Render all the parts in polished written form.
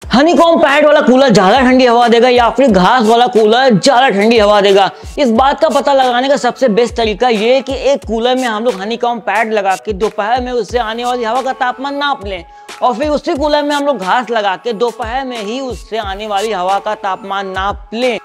Honeycomb pad वाला cooler ज्यादा ठंडी हवा देगा या फिर घास वाला कूलर ज्यादा ठंडी हवा देगा? इस बात का पता लगाने का सबसे बेस्ट तरीका ये है कि एक कूलर में हम लोग हनीकॉम्ब पैड लगा के दोपहर में उससे आने वाली हवा का तापमान नाप लें और फिर उसी कूलर में हम लोग घास लगा के दोपहर में ही उससे आने वाली हवा का तापमान नाप लें।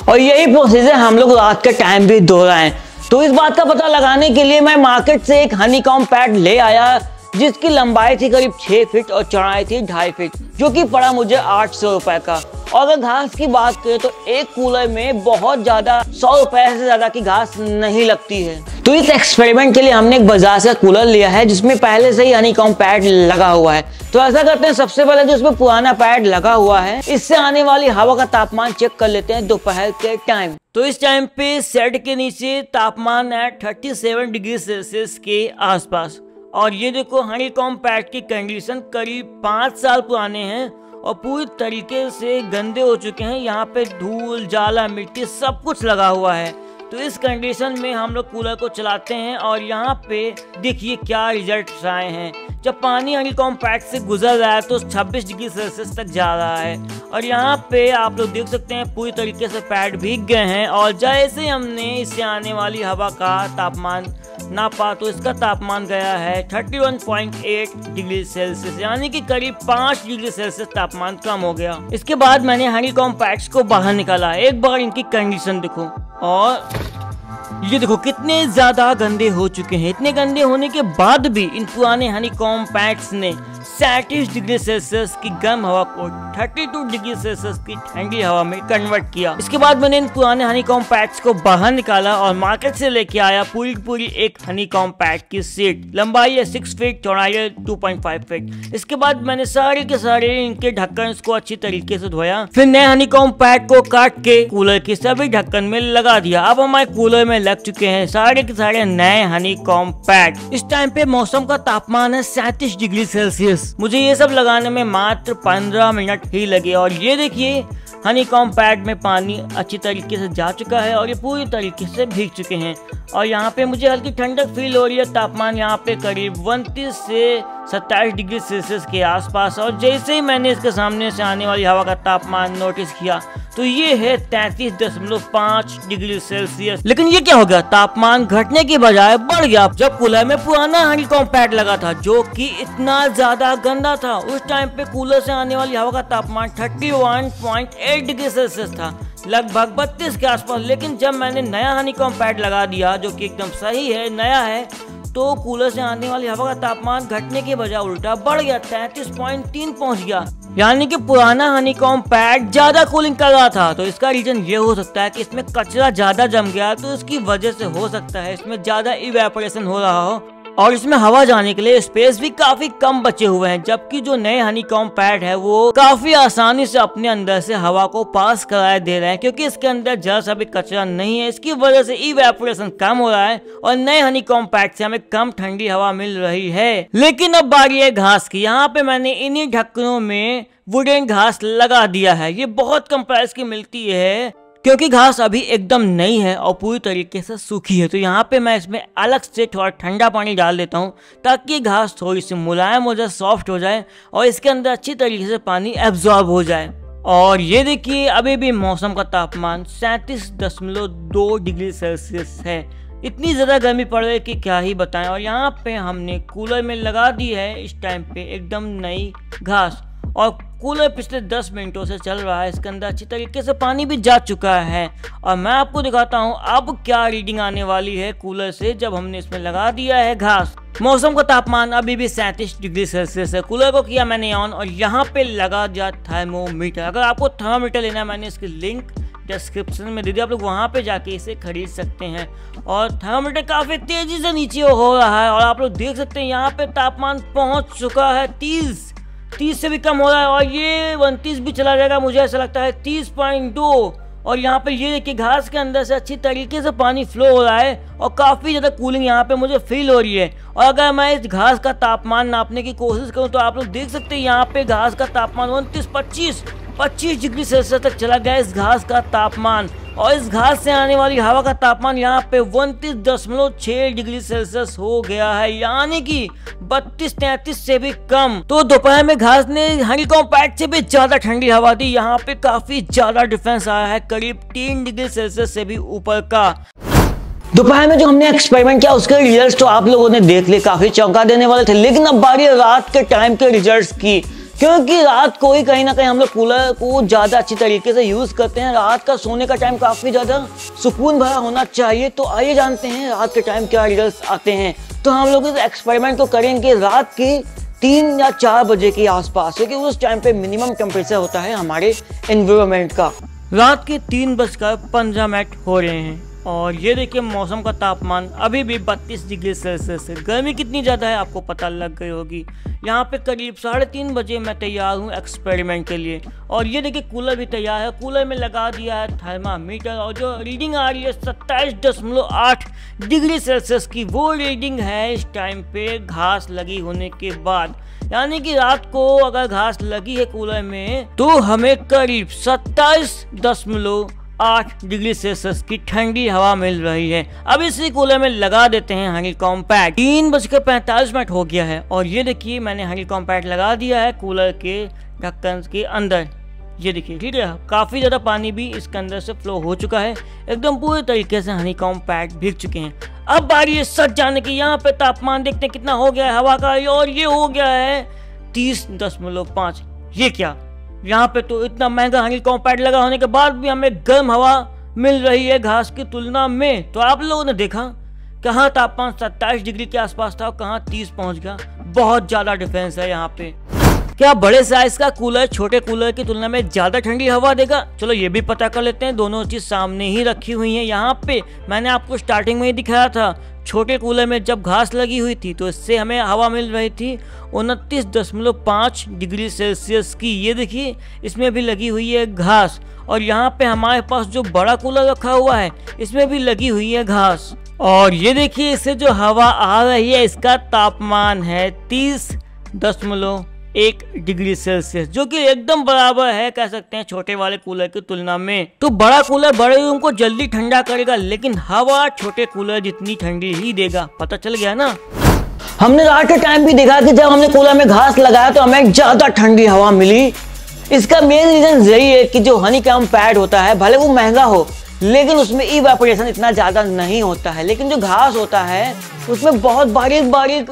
और यही प्रोसीजर हम लोग रात के टाइम भी दोहराएं। तो इस बात का पता लगाने के लिए मैं मार्केट से एक हनीकॉम्ब पैड ले आया जिसकी लंबाई थी करीब 6 फीट और चौड़ाई थी 2.5 फीट, जो कि पड़ा मुझे 800 रुपए का। और अगर घास की बात करें तो एक कूलर में बहुत ज्यादा 100 रुपए से ज्यादा की घास नहीं लगती है। तो इस एक्सपेरिमेंट के लिए हमने एक बाजार से कूलर लिया है जिसमें पहले से ही हनीकॉम्ब पैड लगा हुआ है। तो ऐसा करते हैं, सबसे पहले जो इसमें पुराना पैड लगा हुआ है इससे आने वाली हवा का तापमान चेक कर लेते हैं दोपहर के टाइम। तो इस टाइम पे सेट के नीचे तापमान है 37 डिग्री सेल्सियस के आसपास। और ये देखो हनीकॉम्ब पैड की कंडीशन करीब 5 साल पुराने हैं और पूरी तरीके से गंदे हो चुके हैं। यहाँ पे धूल, जाला, मिट्टी सब कुछ लगा हुआ है। तो इस कंडीशन में हम लोग कूलर को चलाते हैं और यहाँ पे देखिए क्या रिजल्ट आए हैं। जब पानी हनीकॉम्ब पैड से गुजर रहा है तो 26 डिग्री सेल्सियस तक जा रहा है और यहाँ पे आप लोग देख सकते हैं पूरी तरीके से पैड भीग गए हैं। और जैसे हमने इससे आने वाली हवा का तापमान नापा तो इसका तापमान गया है 31.8 डिग्री सेल्सियस, यानी कि करीब 5 डिग्री सेल्सियस तापमान कम हो गया। इसके बाद मैंने हनीकॉम्ब पैड्स को बाहर निकाला। एक बार इनकी कंडीशन देखो और ये देखो कितने ज्यादा गंदे हो चुके हैं। इतने गंदे होने के बाद भी इन पुराने हनीकॉम्ब पैड्स ने 37 डिग्री सेल्सियस की गर्म हवा को 32 डिग्री सेल्सियस की ठंडी हवा में कन्वर्ट किया। इसके बाद मैंने इन पुराने हनीकॉम्ब पैड्स को बाहर निकाला और मार्केट से लेके आया पूरी एक हनीकॉम्ब पैड की सीट। लंबाई है 6 फीट, चौड़ाई है 2.5 फीट। इसके बाद मैंने सारे के सारे इनके ढक्कन को अच्छी तरीके से धोया, फिर नए हनीकॉम्ब पैड को काट के कूलर के सभी ढक्कन में लगा दिया। अब हमारे कूलर में लग चुके हैं सारे के सारे नए हनीकॉम्ब पैड। इस टाइम पे मौसम का तापमान है 37 डिग्री सेल्सियस। मुझे ये सब लगाने में मात्र 15 मिनट ही लगे और ये देखिए हनीकॉम्ब पैड में पानी अच्छी तरीके से जा चुका है और ये पूरी तरीके से भीग चुके हैं। और यहाँ पे मुझे हल्की ठंडक फील हो रही है। तापमान यहाँ पे करीब 29 से 27 डिग्री सेल्सियस के आसपास। और जैसे ही मैंने इसके सामने से आने वाली हवा का तापमान नोटिस किया तो ये है 33.5 डिग्री सेल्सियस। लेकिन ये क्या हो गया, तापमान घटने की बजाय बढ़ गया जब कूलर में पुराना हनीकॉम्ब पैड लगा था जो कि इतना ज्यादा गंदा था। उस टाइम पे कूलर से आने वाली हवा का तापमान 31.8 डिग्री सेल्सियस था, लगभग 32 के आसपास। लेकिन जब मैंने नया हनीकॉम्ब पैड लगा दिया जो कि एकदम सही है, नया है, तो कूलर से आने वाली हवा का तापमान घटने के बजाय उल्टा बढ़ गया, 33.3 पहुंच गया। यानी कि पुराना हनीकॉम्ब पैड ज्यादा कूलिंग कर रहा था। तो इसका रीजन ये हो सकता है कि इसमें कचरा ज्यादा जम गया, तो इसकी वजह से हो सकता है इसमें ज्यादा इवेपोरेशन हो रहा हो और इसमें हवा जाने के लिए स्पेस भी काफी कम बचे हुए हैं। जबकि जो नए हनीकॉम्ब पैड है वो काफी आसानी से अपने अंदर से हवा को पास कराए दे रहे हैं क्योंकि इसके अंदर जरा सा भी कचरा नहीं है। इसकी वजह से इवेपोरेशन कम हो रहा है और नए हनीकॉम्ब पैड से हमें कम ठंडी हवा मिल रही है। लेकिन अब बारी है घास की। यहाँ पे मैंने इन्हीं ढक्कनों में वुडन घास लगा दिया है। ये बहुत कम प्राइस की मिलती है क्योंकि घास अभी एकदम नई है और पूरी तरीके से सूखी है। तो यहाँ पे मैं इसमें अलग से थोड़ा ठंडा पानी डाल देता हूँ ताकि घास थोड़ी सी मुलायम हो जाए, सॉफ्ट हो जाए और इसके अंदर अच्छी तरीके से पानी एब्जॉर्ब हो जाए। और ये देखिए अभी भी मौसम का तापमान 37.2 डिग्री सेल्सियस है। इतनी ज़्यादा गर्मी पड़ रही है कि क्या ही बताएं। और यहाँ पे हमने कूलर में लगा दी है इस टाइम पे एकदम नई घास और कूलर पिछले 10 मिनटों से चल रहा है। इसके अंदर अच्छी तरीके से पानी भी जा चुका है और मैं आपको दिखाता हूँ अब क्या रीडिंग आने वाली है कूलर से जब हमने इसमें लगा दिया है घास। मौसम का तापमान अभी भी 37 डिग्री सेल्सियस है। कूलर को किया मैंने ऑन और यहाँ पे लगा दिया थर्मोमीटर। अगर आपको थर्मोमीटर लेना है मैंने इसकी लिंक डिस्क्रिप्शन में दे दिया, आप लोग वहाँ पे जाके इसे खरीद सकते हैं। और थर्मोमीटर काफी तेजी से नीचे हो रहा है और आप लोग देख सकते हैं यहाँ पे तापमान पहुँच चुका है 30 से भी कम हो रहा है और ये 29 भी चला जाएगा, मुझे ऐसा लगता है 30.2। और यहाँ पे ये देखिए घास के अंदर से अच्छी तरीके से पानी फ्लो हो रहा है और काफ़ी ज़्यादा कूलिंग यहाँ पे मुझे फील हो रही है। और अगर मैं इस घास का तापमान नापने की कोशिश करूँ तो आप लोग देख सकते हैं यहाँ पे घास का तापमान 29-25 डिग्री सेल्सियस तक चला गया इस घास का तापमान। और इस घास से आने वाली हवा का तापमान यहाँ पे 29.6 डिग्री सेल्सियस हो गया है, यानी कि 32-33 से भी कम। तो दोपहर में घास ने हनीकॉम्ब पैड से भी ज्यादा ठंडी हवा दी। यहाँ पे काफी ज्यादा डिफरेंस आया है, करीब 3 डिग्री सेल्सियस से भी ऊपर का। दोपहर में जो हमने एक्सपेरिमेंट किया उसके रिजल्ट्स तो आप लोगों ने देख लिए, काफी चौंका देने वाले थे। लेकिन अब बारी रात के टाइम के रिजल्ट्स की, क्योंकि रात को ही कहीं ना कहीं हम लोग कूलर को ज़्यादा अच्छी तरीके से यूज़ करते हैं। रात का सोने का टाइम काफ़ी ज़्यादा सुकून भरा होना चाहिए। तो आइए जानते हैं रात के टाइम क्या रिजल्ट्स आते हैं। तो हम लोग इस एक्सपेरिमेंट को करेंगे रात के 3 या 4 बजे के आसपास, क्योंकि उस टाइम पे मिनिमम टेम्परेचर होता है हमारे एनवायरनमेंट का। रात के 3:15 हो रहे हैं और ये देखिए मौसम का तापमान अभी भी 32 डिग्री सेल्सियस है। गर्मी कितनी ज़्यादा है आपको पता लग गई होगी। यहाँ पे करीब 3:30 बजे मैं तैयार हूँ एक्सपेरिमेंट के लिए। और ये देखिए कूलर भी तैयार है। कूलर में लगा दिया है थर्मामीटर और जो रीडिंग आ रही है 27.8 डिग्री सेल्सियस की, वो रीडिंग है इस टाइम पे घास लगी होने के बाद। यानी कि रात को अगर घास लगी है कूलर में तो हमें करीब 27.8 डिग्री सेल्सियस की ठंडी हवा मिल रही है। अब इसी कूलर में लगा देते हैं हनीकॉम्ब पैड। 3:45 हो गया है और ये देखिए मैंने हनीकॉम्ब पैड लगा दिया है कूलर के ढक्कन के अंदर। ये देखिए ठीक है, काफी ज्यादा पानी भी इसके अंदर से फ्लो हो चुका है, एकदम पूरी तरीके से हनीकॉम्ब पैड भीग चुके हैं। अब बारी है सच जाने की। यहाँ पे तापमान देखते हैं कितना हो गया है हवा का, और ये हो गया है 30.5। ये क्या, यहाँ पे तो इतना महंगा हनीकॉम्ब पैड लगा होने के बाद भी हमें गर्म हवा मिल रही है घास की तुलना में। तो आप लोगों ने देखा कहाँ तापमान 27 डिग्री के आसपास था और कहाँ 30 पहुंच गया। बहुत ज्यादा डिफरेंस है यहाँ पे। क्या बड़े साइज का कूलर छोटे कूलर की तुलना में ज्यादा ठंडी हवा देगा? चलो ये भी पता कर लेते हैं। दोनों चीज सामने ही रखी हुई है। यहाँ पे मैंने आपको स्टार्टिंग में ही दिखाया था, छोटे कूलर में जब घास लगी हुई थी तो इससे हमें हवा मिल रही थी 29.5 डिग्री सेल्सियस की। ये देखिए इसमें भी लगी हुई है घास। और यहाँ पे हमारे पास जो बड़ा कूलर रखा हुआ है इसमें भी लगी हुई है घास। और ये देखिए इससे जो हवा आ रही है इसका तापमान है 30.1 डिग्री सेल्सियस, जो कि एकदम बराबर है कह सकते हैं छोटे वाले कूलर की तुलना में। तो बड़ा कूलर बड़े रूम को जल्दी ठंडा करेगा, लेकिन हवा छोटे कूलर जितनी ठंडी ही देगा। पता चल गया ना। हमने रात के टाइम भी देखा कि जब हमने कूलर में घास लगाया तो हमें ज्यादा ठंडी हवा मिली। इसका मेन रीजन यही है कि जो हनीकॉम्ब पैड होता है भले वो महंगा हो, लेकिन उसमें इवेपोरेशन इतना ज्यादा नहीं होता है। लेकिन जो घास होता है उसमें बहुत बारीक बारीक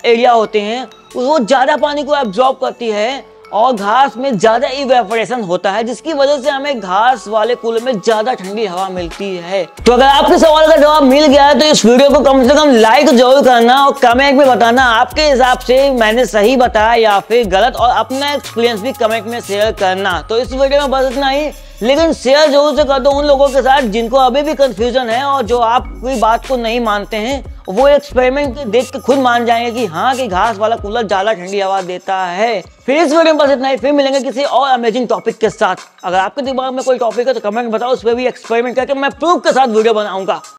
एरिया होते हैं, वो ज्यादा पानी को एब्जॉर्ब करती है और घास में ज्यादा इवेपोरेशन होता है, जिसकी वजह से हमें घास वाले कूलर में ज्यादा ठंडी हवा मिलती है। तो अगर आपके सवाल का जवाब मिल गया है तो इस वीडियो को कम से कम लाइक जरूर करना और कमेंट में बताना आपके हिसाब से मैंने सही बताया या फिर गलत, और अपना एक्सपीरियंस भी कमेंट में शेयर करना। तो इस वीडियो में बस इतना ही, लेकिन शेयर जरूर से कर दो उन लोगों के साथ जिनको अभी भी कंफ्यूजन है और जो आपकी बात को नहीं मानते हैं। वो एक्सपेरिमेंट देख के खुद मान जाएंगे कि हाँ कि घास वाला कूलर ज्यादा ठंडी हवा देता है। फिर इस वीडियो में बस इतना ही, फिर मिलेंगे किसी और अमेजिंग टॉपिक के साथ। अगर आपके दिमाग में कोई टॉपिक है तो कमेंट बताओ, उस पर भी एक्सपेरिमेंट करके मैं प्रूफ के साथ वीडियो बनाऊंगा।